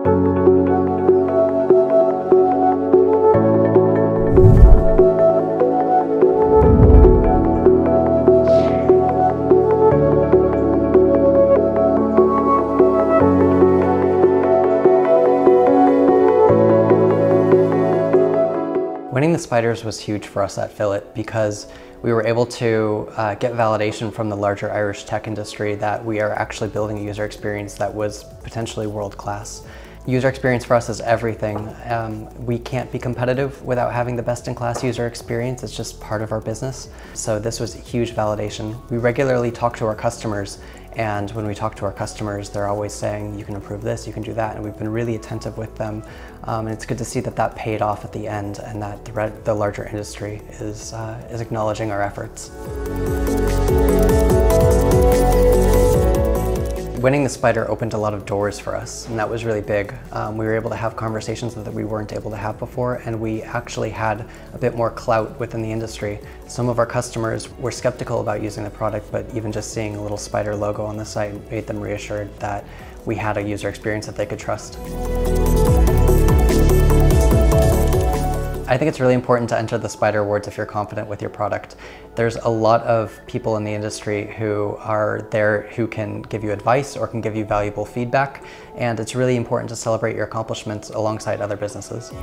Winning the spiders was huge for us at Fillit because we were able to get validation from the larger Irish tech industry that we are actually building a user experience that was potentially world-class. User experience for us is everything. We can't be competitive without having the best-in-class user experience. It's just part of our business. So this was huge validation. We regularly talk to our customers, and when we talk to our customers, they're always saying, you can improve this, you can do that, and we've been really attentive with them. And it's good to see that that paid off at the end and that the larger industry is acknowledging our efforts. Winning the spider opened a lot of doors for us, and that was really big. We were able to have conversations that we weren't able to have before, and we actually had a bit more clout within the industry. Some of our customers were skeptical about using the product, but even just seeing a little spider logo on the site made them reassured that we had a user experience that they could trust. I think it's really important to enter the Spider Awards if you're confident with your product. There's a lot of people in the industry who are there who can give you advice or can give you valuable feedback, and it's really important to celebrate your accomplishments alongside other businesses.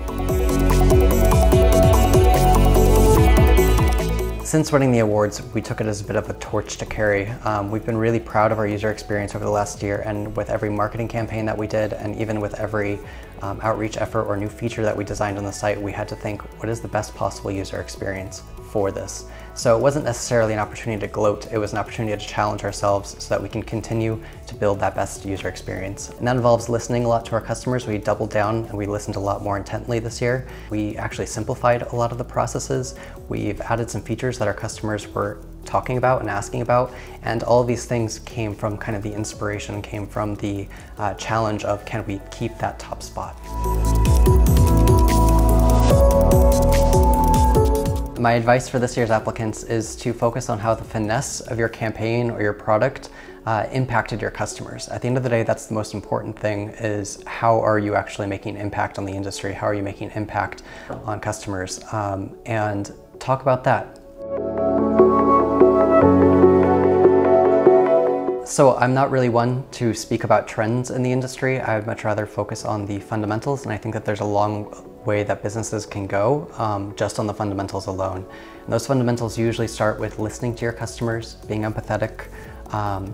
Since winning the awards, we took it as a bit of a torch to carry. We've been really proud of our user experience over the last year, and with every marketing campaign that we did, and even with every outreach effort or new feature that we designed on the site, we had to think, what is the best possible user experience for this? So it wasn't necessarily an opportunity to gloat, it was an opportunity to challenge ourselves so that we can continue to build that best user experience. And that involves listening a lot to our customers. We doubled down and we listened a lot more intently this year. We actually simplified a lot of the processes. We've added some features that our customers were talking about and asking about, and all of these things came from kind of the inspiration, came from the challenge of, can we keep that top spot? My advice for this year's applicants is to focus on how the finesse of your campaign or your product impacted your customers. At the end of the day, that's the most important thing, is how are you actually making impact on the industry? How are you making impact on customers? And talk about that. So I'm not really one to speak about trends in the industry. I would much rather focus on the fundamentals, and I think that there's a long way that businesses can go just on the fundamentals alone. And those fundamentals usually start with listening to your customers, being empathetic,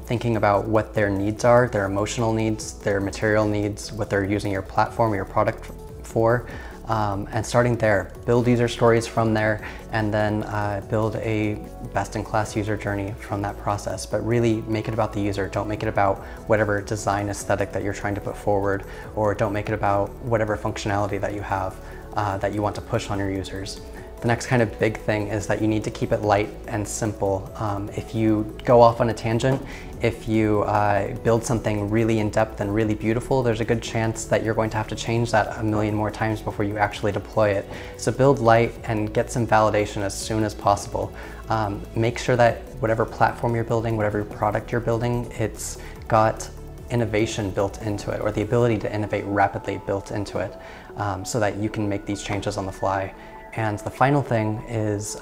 thinking about what their needs are, their emotional needs, their material needs, what they're using your platform or your product for, and starting there. Build user stories from there, and then build a best-in-class user journey from that process. But really make it about the user. Don't make it about whatever design aesthetic that you're trying to put forward, or don't make it about whatever functionality that you have that you want to push on your users. The next kind of big thing is that you need to keep it light and simple. If you go off on a tangent, if you build something really in-depth and really beautiful, there's a good chance that you're going to have to change that a million more times before you actually deploy it. So build light and get some validation as soon as possible. Make sure that whatever platform you're building, whatever product you're building, it's got innovation built into it, or the ability to innovate rapidly built into it, so that you can make these changes on the fly. And the final thing is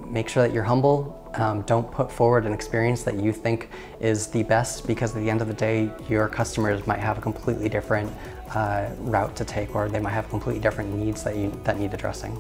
make sure that you're humble. Don't put forward an experience that you think is the best, because at the end of the day, your customers might have a completely different route to take, or they might have completely different needs that need addressing.